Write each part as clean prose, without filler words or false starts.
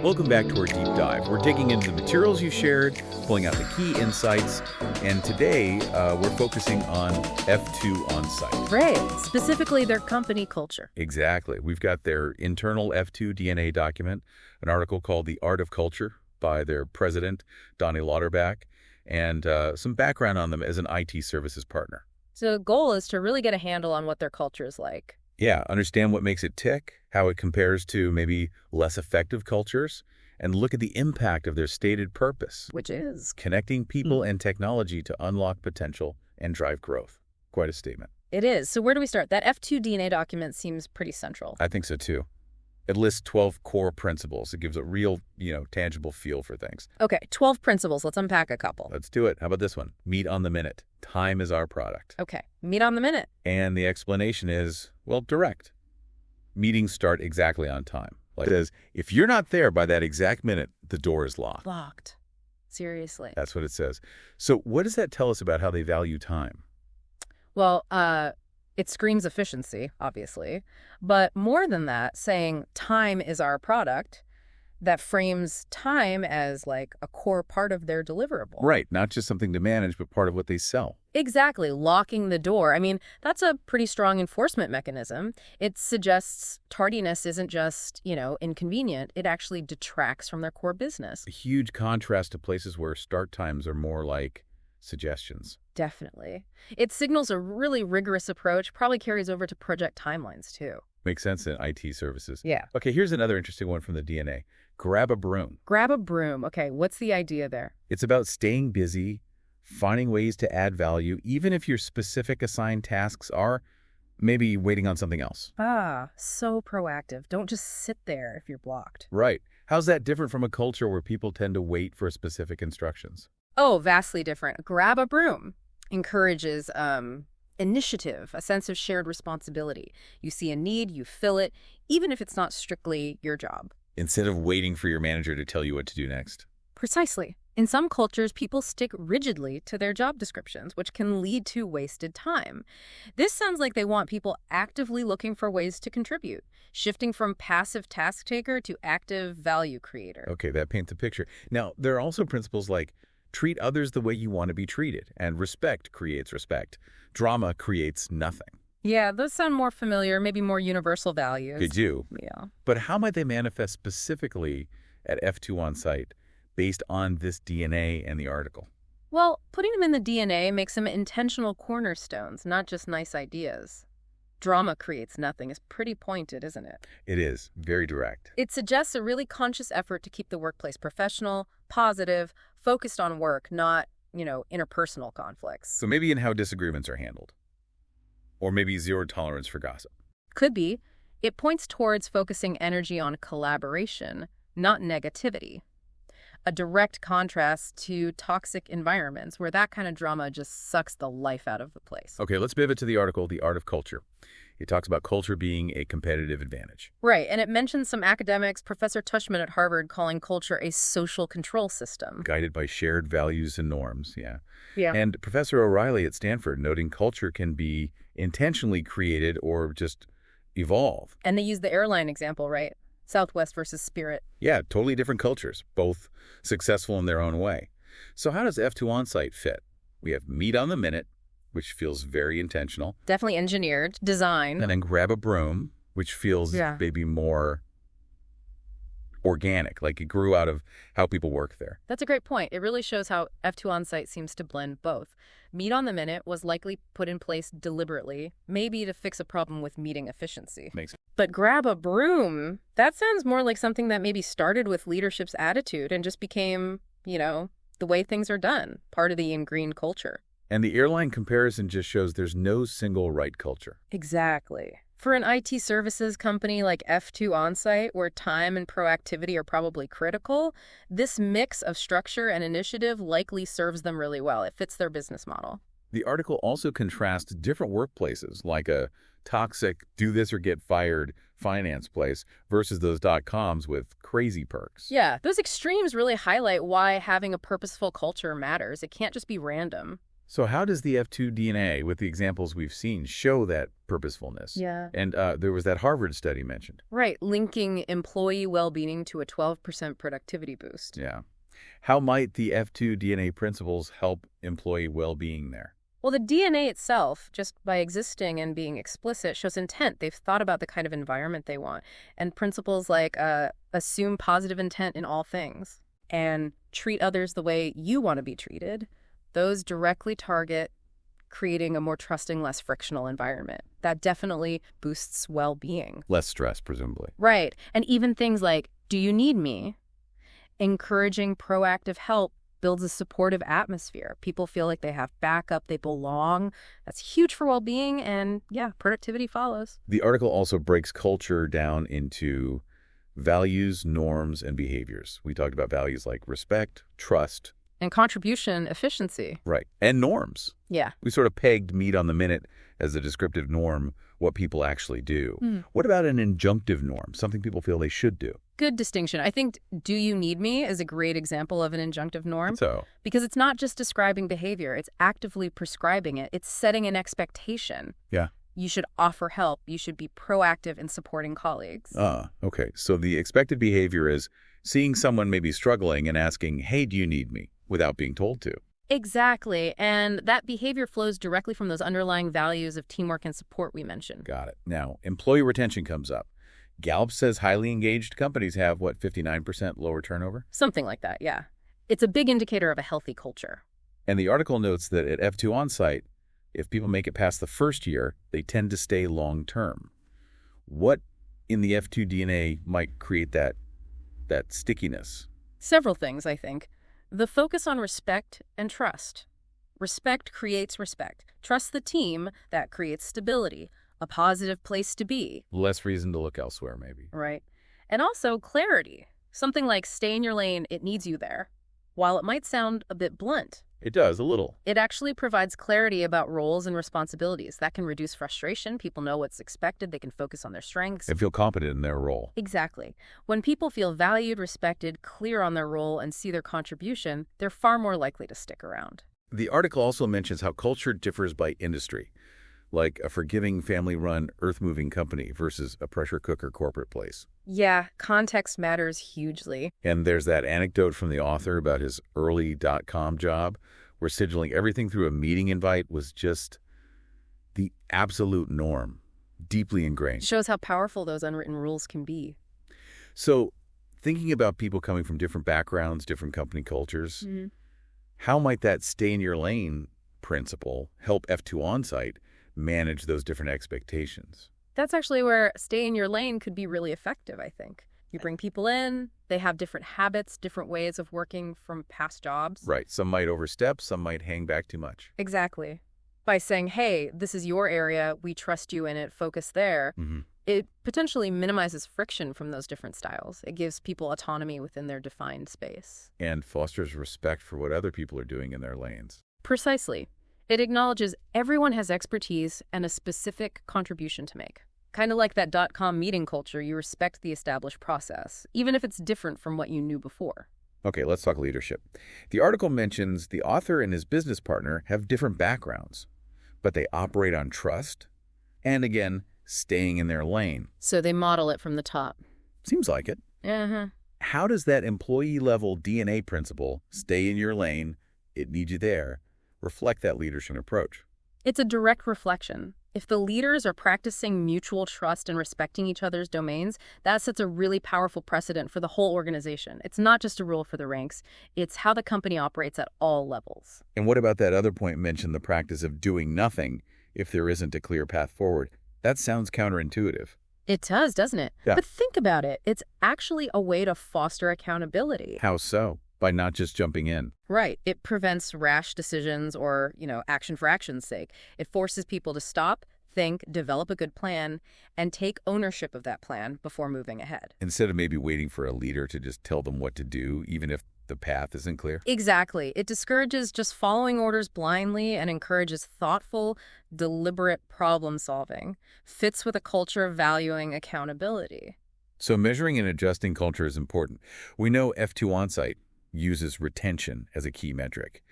Welcome back to our deep dive. We're digging into the materials you shared, pulling out the key insights, and today we're focusing on F2Onsite. Right, specifically their company culture. Exactly. We've got their internal F2 DNA document, an article called The Art of Culture by their president, Donnie Lauterbach, and some background on them as an IT services partner. So the goal is to really get a handle on what their culture is like. Yeah, understand what makes it tick, how it compares to maybe less effective cultures, and look at the impact of their stated purpose. Which is? Connecting people and technology to unlock potential and drive growth. Quite a statement. It is. So where do we start? That F2 DNA document seems pretty central. I think so too. It lists 12 core principles. It gives a real, tangible feel for things. Okay, 12 principles. Let's unpack a couple. Let's do it. How about this one? Meet on the minute. Time is our product. Okay, meet on the minute. And the explanation is, well, direct. Meetings start exactly on time. Like it says, if you're not there by that exact minute, the door is locked. Locked. Seriously. That's what it says. So what does that tell us about how they value time? Well, it screams efficiency, obviously. But more than that, saying time is our product, that frames time as like a core part of their deliverable. Right. Not just something to manage, but part of what they sell. Exactly. Locking the door. I mean, that's a pretty strong enforcement mechanism. It suggests tardiness isn't just, inconvenient. It actually detracts from their core business. A huge contrast to places where start times are more like suggestions. Definitely. It signals a really rigorous approach, probably carries over to project timelines, too. Makes sense in IT services. Yeah. Okay, here's another interesting one from the DNA. Grab a broom. Grab a broom. Okay, what's the idea there? It's about staying busy, finding ways to add value, even if your specific assigned tasks are maybe waiting on something else. Ah, so proactive. Don't just sit there if you're blocked. Right. How's that different from a culture where people tend to wait for specific instructions? Oh, vastly different. Grab a broom encourages initiative, a sense of shared responsibility. You see a need, you fill it, even if it's not strictly your job. Instead of waiting for your manager to tell you what to do next. Precisely. In some cultures, people stick rigidly to their job descriptions, which can lead to wasted time. This sounds like they want people actively looking for ways to contribute, shifting from passive task taker to active value creator. Okay, that paints a picture. Now, there are also principles like treat others the way you want to be treated, and respect creates respect. Drama creates nothing. Yeah, those sound more familiar, maybe more universal values. They do. Yeah. But how might they manifest specifically at F2Onsite based on this DNA and the article? Well, putting them in the DNA makes them intentional cornerstones, not just nice ideas. Drama creates nothing is pretty pointed, isn't it? It is. Very direct. It suggests a really conscious effort to keep the workplace professional, positive, focused on work, not, interpersonal conflicts. So maybe in how disagreements are handled. Or maybe zero tolerance for gossip. Could be. It points towards focusing energy on collaboration, not negativity. A direct contrast to toxic environments where that kind of drama just sucks the life out of the place. Okay, let's pivot to the article, The Art of Culture. It talks about culture being a competitive advantage. Right, and it mentions some academics, Professor Tushman at Harvard calling culture a social control system. Guided by shared values and norms, yeah. Yeah. And Professor O'Reilly at Stanford noting culture can be intentionally created or just evolve. And they use the airline example, right? Southwest versus Spirit. Yeah, totally different cultures, both successful in their own way. So how does F2Onsite fit? We have meet on the minute, which feels very intentional. Definitely engineered, designed. And then grab a broom, which feels maybe more organic, like it grew out of how people work there. That's a great point. It really shows how F2Onsite seems to blend both. Meet on the minute was likely put in place deliberately, maybe to fix a problem with meeting efficiency. Makes sense. But grab a broom, that sounds more like something that maybe started with leadership's attitude and just became, the way things are done, part of the ingrained culture. And the airline comparison just shows there's no single right culture. Exactly. For an IT services company like F2Onsite, where time and proactivity are probably critical, this mix of structure and initiative likely serves them really well. It fits their business model. The article also contrasts different workplaces, like a toxic do this or get fired finance place versus those .coms with crazy perks. Yeah, those extremes really highlight why having a purposeful culture matters. It can't just be random. So how does the F2 DNA, with the examples we've seen, show that purposefulness? Yeah. And there was that Harvard study mentioned. Right, linking employee well-being to a 12% productivity boost. Yeah. How might the F2 DNA principles help employee well-being there? Well, the DNA itself, just by existing and being explicit, shows intent. They've thought about the kind of environment they want. And principles like assume positive intent in all things and treat others the way you want to be treated, those directly target creating a more trusting, less frictional environment. That definitely boosts well-being. Less stress, presumably. Right. And even things like, do you need me? Encouraging proactive help builds a supportive atmosphere. People feel like they have backup, they belong. That's huge for well-being, and yeah, productivity follows. The article also breaks culture down into values, norms, and behaviors. We talked about values like respect, trust. And contribution, efficiency. Right. And norms. Yeah. We sort of pegged meat on the minute as a descriptive norm, what people actually do. What about an injunctive norm, something people feel they should do? Good distinction. I think do you need me is a great example of an injunctive norm. So, because it's not just describing behavior, it's actively prescribing it. It's setting an expectation. yeah. You should offer help. You should be proactive in supporting colleagues. Okay. So the expected behavior is seeing someone maybe struggling and asking, hey, do you need me? Without being told to. Exactly. And that behavior flows directly from those underlying values of teamwork and support we mentioned. Got it. Now, employee retention comes up. Gallup says highly engaged companies have, 59% lower turnover? Something like that, yeah. It's a big indicator of a healthy culture. And the article notes that at F2Onsite, if people make it past the first year, they tend to stay long term. What in the F2 DNA might create that stickiness? Several things, I think. The focus on respect and trust. Respect creates respect. Trust the team, that creates stability, a positive place to be. Less reason to look elsewhere, maybe. Right. And also clarity. Something like stay in your lane, it needs you there. While it might sound a bit blunt, It does, a little. it actually provides clarity about roles and responsibilities. That can reduce frustration. People know what's expected. They can focus on their strengths. And feel competent in their role. Exactly. When people feel valued, respected, clear on their role, and see their contribution, they're far more likely to stick around. The article also mentions how culture differs by industry, like a forgiving family-run earth-moving company versus a pressure cooker corporate place. Yeah, context matters hugely. And there's that anecdote from the author about his early .com job, where signaling everything through a meeting invite was just the absolute norm, deeply ingrained. Shows how powerful those unwritten rules can be. So, thinking about people coming from different backgrounds, different company cultures, how might that stay in your lane principle help F2Onsite manage those different expectations? That's actually where stay in your lane could be really effective, I think. You bring people in, they have different habits, different ways of working from past jobs. Right. Some might overstep, some might hang back too much. Exactly. By saying, hey, this is your area, we trust you in it, focus there, it potentially minimizes friction from those different styles. It gives people autonomy within their defined space. And fosters respect for what other people are doing in their lanes. Precisely. It acknowledges everyone has expertise and a specific contribution to make. Kind of like that .com meeting culture, you respect the established process, even if it's different from what you knew before. Okay, let's talk leadership. The article mentions the author and his business partner have different backgrounds, but they operate on trust and, again, staying in their lane. So they model it from the top. Seems like it. How does that employee-level DNA principle, stay in your lane, it needs you there, reflect that leadership approach? It's a direct reflection. If the leaders are practicing mutual trust and respecting each other's domains, that sets a really powerful precedent for the whole organization. It's not just a rule for the ranks. It's how the company operates at all levels. And what about that other point mentioned, the practice of doing nothing if there isn't a clear path forward? That sounds counterintuitive. It does, doesn't it? Yeah. But think about it. It's actually a way to foster accountability. How so? By not just jumping in. Right. It prevents rash decisions or, action for action's sake. It forces people to stop, think, develop a good plan, and take ownership of that plan before moving ahead. Instead of maybe waiting for a leader to just tell them what to do, even if the path isn't clear. Exactly. It discourages just following orders blindly and encourages thoughtful, deliberate problem solving. Fits with a culture valuing accountability. So measuring and adjusting culture is important. We know F2Onsite uses retention as a key metric.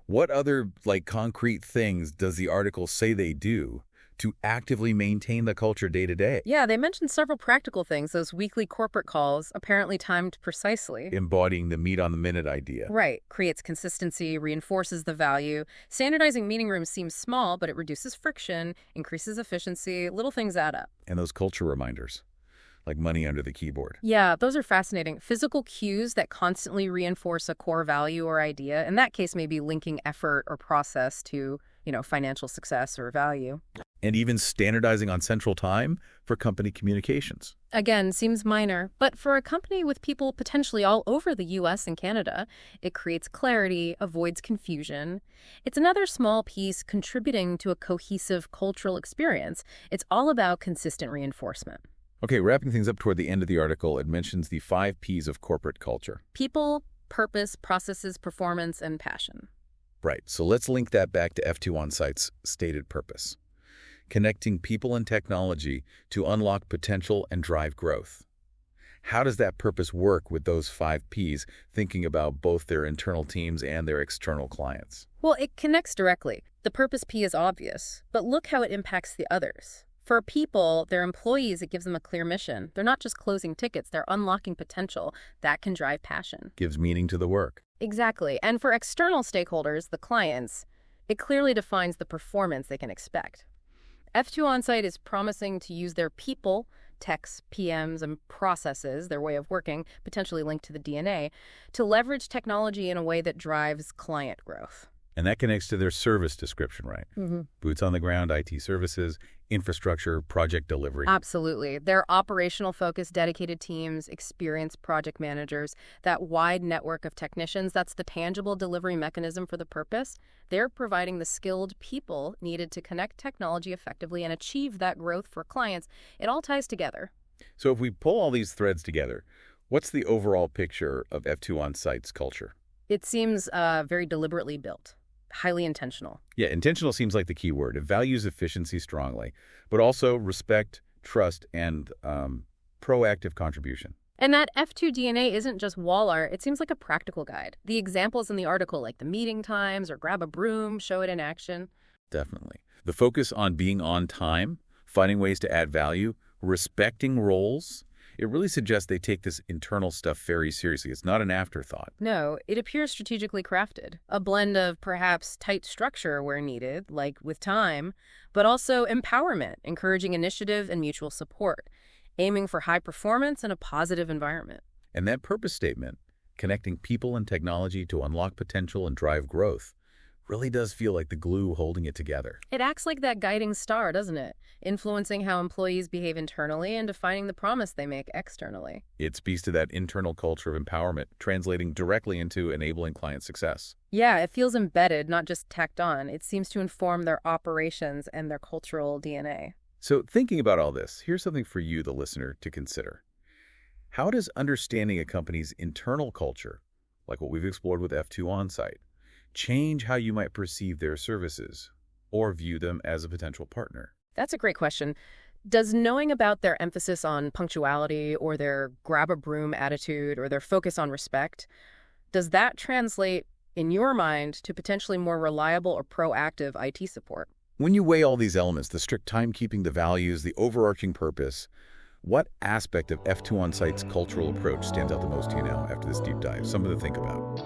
What other, like, concrete things does the article say they do to actively maintain the culture day to day? Yeah, they mentioned several practical things, those weekly corporate calls, apparently timed precisely. Embodying the meet-on-the-minute idea. Right. Creates consistency, reinforces the value. Standardizing meeting rooms seems small, but it reduces friction, increases efficiency. Little things add up. And those culture reminders, like money under the keyboard. Yeah, those are fascinating. Physical cues that constantly reinforce a core value or idea. In that case, maybe linking effort or process to, financial success or value. And even standardizing on central time for company communications. Again, seems minor, but for a company with people potentially all over the US and Canada, it creates clarity, avoids confusion. It's another small piece contributing to a cohesive cultural experience. It's all about consistent reinforcement. Okay, wrapping things up toward the end of the article, it mentions the 5 Ps of corporate culture. People, purpose, processes, performance, and passion. Right, so let's link that back to F2Onsite's stated purpose. Connecting people and technology to unlock potential and drive growth. How does that purpose work with those 5 Ps, thinking about both their internal teams and their external clients? Well, it connects directly. The purpose P is obvious, but look how it impacts the others. For people, their employees, it gives them a clear mission. They're not just closing tickets, they're unlocking potential. That can drive passion. Gives meaning to the work. Exactly. And for external stakeholders, the clients, it clearly defines the performance they can expect. F2Onsite is promising to use their people, techs, PMs, and processes, their way of working, potentially linked to the DNA, to leverage technology in a way that drives client growth. And that connects to their service description, right? Mm-hmm. Boots on the ground, IT services, infrastructure, project delivery. Absolutely. Their operational focus, dedicated teams, experienced project managers, that wide network of technicians, that's the tangible delivery mechanism for the purpose. They're providing the skilled people needed to connect technology effectively and achieve that growth for clients. It all ties together. So if we pull all these threads together, what's the overall picture of F2Onsite's culture? It seems very deliberately built. Highly intentional. Yeah, intentional seems like the key word. It values efficiency strongly, but also respect, trust, and proactive contribution. And that F2 DNA isn't just wall art, it seems like a practical guide. The examples in the article, like the meeting times or grab a broom, show it in action. Definitely. The focus on being on time, finding ways to add value, respecting roles, it really suggests they take this internal stuff very seriously. It's not an afterthought. No, it appears strategically crafted. A blend of perhaps tight structure where needed, like with time, but also empowerment, encouraging initiative and mutual support, aiming for high performance and a positive environment. And that purpose statement, connecting people and technology to unlock potential and drive growth, really does feel like the glue holding it together. It acts like that guiding star, doesn't it? Influencing how employees behave internally and defining the promise they make externally. It speaks to that internal culture of empowerment, translating directly into enabling client success. Yeah, it feels embedded, not just tacked on. It seems to inform their operations and their cultural DNA. So thinking about all this, here's something for you, the listener, to consider. How does understanding a company's internal culture, like what we've explored with F2Onsite, change how you might perceive their services or view them as a potential partner? That's a great question. Does knowing about their emphasis on punctuality or their grab-a-broom attitude or their focus on respect, does that translate, in your mind, to potentially more reliable or proactive IT support? When you weigh all these elements, the strict timekeeping, the values, the overarching purpose, what aspect of F2Onsite's cultural approach stands out the most to you now after this deep dive? Something to think about.